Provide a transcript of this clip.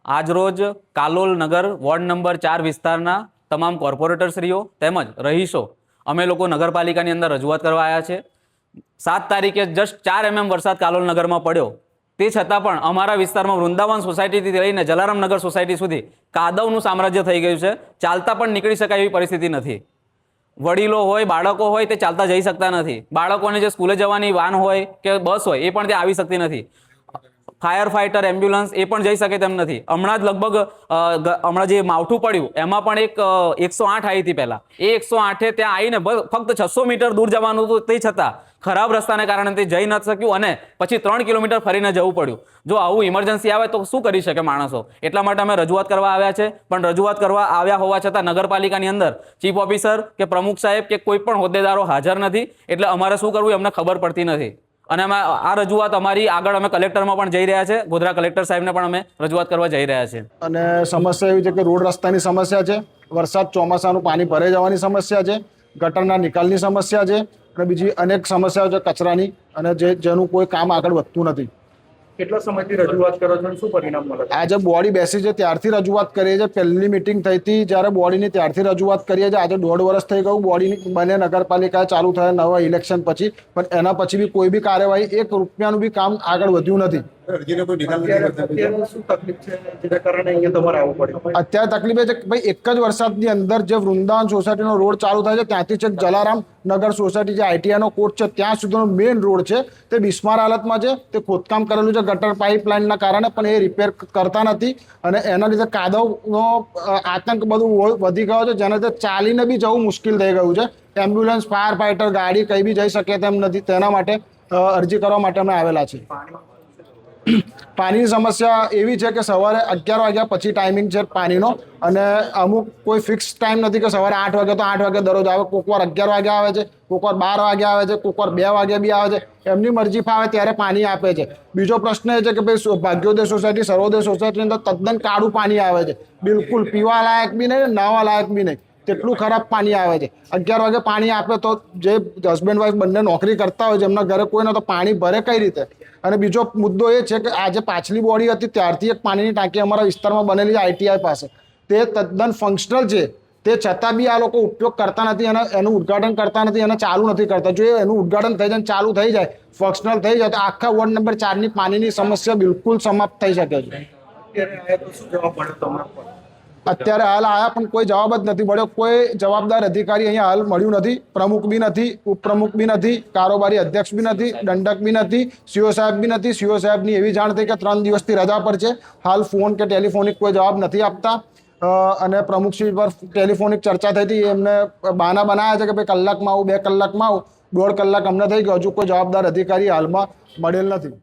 આજરોજ કાલોલ નગર ward number 4 વિસ્તારના તમામ કોર્પોરેટરશ્રીઓ તેમજ રહીશો અમે લોકો નગરપાલિકાની અંદર રજૂઆત કરવા આવ્યા છે। 7 તારીખે જસ્ટ 4 mm વરસાદ કાલોલ નગરમાં પડ્યો, તે છતાં પણ અમારા વિસ્તારમાં વૃંદાવન સોસાયટીથી લઈને જલારામ નગર સોસાયટી સુધી કાદવનું સામ્રાજ્ય થઈ ગયું છે। ચાલતા પણ નીકળી શકાય એવી પરિસ્થિતિ નથી। વડીલો હોય, બાળકો હોય, તે ચાલતા જઈ શકતા નથી। બાળકોને જે સ્કૂલે જવાની વાન હોય કે બસ હોય એ પણ ત્યાં આવી શકતી નથી। ફાયર ફાઇટર, એમ્બ્યુલન્સ એ પણ જઈ શકે તેમ નથી। હમણાં જ લગભગ હમણાં જે માવઠું પડ્યું એમાં પણ એક 108 આવી હતી પહેલા, એ 108 ત્યાં આવીને ફક્ત 600 મીટર દૂર જવાનું હતું, તે છતાં ખરાબ રસ્તાને કારણે તે જઈ નથી શક્યું અને પછી 3 કિલોમીટર ફરીને જવું પડ્યું। જો આવું ઇમરજન્સી આવે તો શું કરી શકે માણસો? એટલા માટે અમે રજૂઆત કરવા આવ્યા છે, પણ રજૂઆત કરવા આવ્યા હોવા છતાં નગરપાલિકાની અંદર ચીફ ઓફિસર કે પ્રમુખ સાહેબ કે કોઈ પણ હોદ્દેદારો હાજર નથી, એટલે અમારે શું કરવું અમને ખબર પડતી નથી। અને અમે આ રજૂઆત અમારી આગળ અમે કલેક્ટરમાં પણ જઈ રહ્યા છે, ગોધરા કલેક્ટર સાહેબને પણ અમે રજૂઆત કરવા જઈ રહ્યા છે। અને સમસ્યા એવી છે કે રોડ રસ્તાની સમસ્યા છે, વરસાદ ચોમાસાનું પાણી ભરાઈ જવાની સમસ્યા છે, ગટરના નિકાલની સમસ્યા છે અને બીજી અનેક સમસ્યાઓ છે કચરાની, અને જેનું કોઈ કામ આગળ વધતું નથી। કેટલા સમયથી રજૂઆત કરો છો, શું પરિણામ મળે? આજે બોડી બેસી છે ત્યારથી રજૂઆત કરીએ છીએ। પહેલી મિટિંગ થઈ હતી જ્યારે બોડીની ત્યારથી રજૂઆત કરીએ છીએ। આજે 1.5 વર્ષ થઈ ગયું બોડીની બંને નગરપાલિકા ચાલુ થયા નવા ઇલેક્શન પછી, પણ એના પછી બી કોઈ બી કાર્યવાહી, 1 રૂપિયાનું બી કામ આગળ વધ્યું નથી। અત્યારે શું તકલીફ છે જેના કારણે અહીંયા તમારે આવવું પડ્યું? અત્યારે તકલીફ એ છે કે ભાઈ એક જ વરસાદની અંદર જે વૃંદાવન સોસાયટીનો રોડ ચાલુ થાય છે ત્યાંથી છે જલારામ નગર સોસાયટી જે આઈટીઆઈનો કોર્ટ છે ત્યાં સુધીનો મેઇન રોડ છે તે બિસ્માર હાલતમાં છે। તે ખોદકામ કરેલું છે ગટર પાઇપલાઇનના કારણે, પણ એ રિપેર કરતા નથી અને એના લીધે કાદવનો આતંક બધું વધી ગયો છે, જેના લીધે ચાલીને બી જવું મુશ્કેલ થઈ ગયું છે। એમ્બ્યુલન્સ, ફાયર ફાઇટર ગાડી કંઈ બી જઈ શકે તેમ નથી। તેના માટે અરજી કરવા માટે અમે આવેલા છીએ। પાણીની સમસ્યા એવી છે કે સવારે 11 વાગ્યા પછી ટાઈમિંગ છે પાણીનો, અને અમુક કોઈ ફિક્સ ટાઈમ નથી કે સવારે 8 વાગે તો 8 વાગે દરરોજ આવે, કોકવાર 11 વાગે આવે છે, કોકવાર 12 વાગે આવે છે, કોકવાર 2 વાગે બી આવે છે। એમની મરજી ફાવે ત્યારે પાણી આપે છે। બીજો પ્રશ્ન એ છે કે ભાઈ ભાગ્યોદય સોસાયટી, સર્વોદય સોસાયટીની અંદર તદ્દન કાળું પાણી આવે છે, બિલકુલ પીવા લાયક બી નહીં, નાવા લાયક બી નહીં, તેટલું ખરાબ પાણી આવે છે। 11 વાગે પાણી આપે તો જે હસબન્ડ વાઈફ બંને નોકરી કરતા હોય, જેમના ઘરે કોઈ ન તો પાણી ભરે કઈ રીતે? અને બીજો મુદ્દો એ છે કે આજે પાછલી બોડી હતી ત્યારથી એક પાણીની ટાંકી અમારા વિસ્તારમાં બનેલી છે આઈટીઆઈ પાસે, તે તદ્દન ફંક્શનલ છે, તે છતાં બી આ લોકો ઉપયોગ કરતા નથી અને એનું ઉદ્ઘાટન કરતા નથી અને ચાલુ નથી કરતા। જો એનું ઉદ્ઘાટન થઈ જાય, ચાલુ થઈ જાય, ફંક્શનલ થઈ જાય તો આખા વોર્ડ નંબર 4ની પાણીની સમસ્યા બિલકુલ સમાપ્ત થઈ શકે છે। અત્યારે હાલ આયા પણ કોઈ જવાબ જ નથી મળ્યો। કોઈ જવાબદાર અધિકારી અહીંયા હાલ મળ્યું નથી। પ્રમુખ બી નથી, ઉપપ્રમુખ બી નથી, કારોબારી અધ્યક્ષ બી નથી, દંડક બી નથી, સીઓ સાહેબ બી નથી। સીઓ સાહેબની એવી જાણ થઈ કે 3 દિવસથી રજા પર છે, હાલ ફોન કે ટેલિફોનિક કોઈ જવાબ નથી આપતા। અને પ્રમુખશ્રી પર ટેલિફોનિક ચર્ચા થઈ હતી, એમને બહાના બનાવ્યા છે કે ભાઈ કલાકમાં આવું, 2 કલાકમાં આવું, 1.5 કલાક અમને થઈ ગયો, હજુ કોઈ જવાબદાર અધિકારી હાલમાં મળેલ નથી।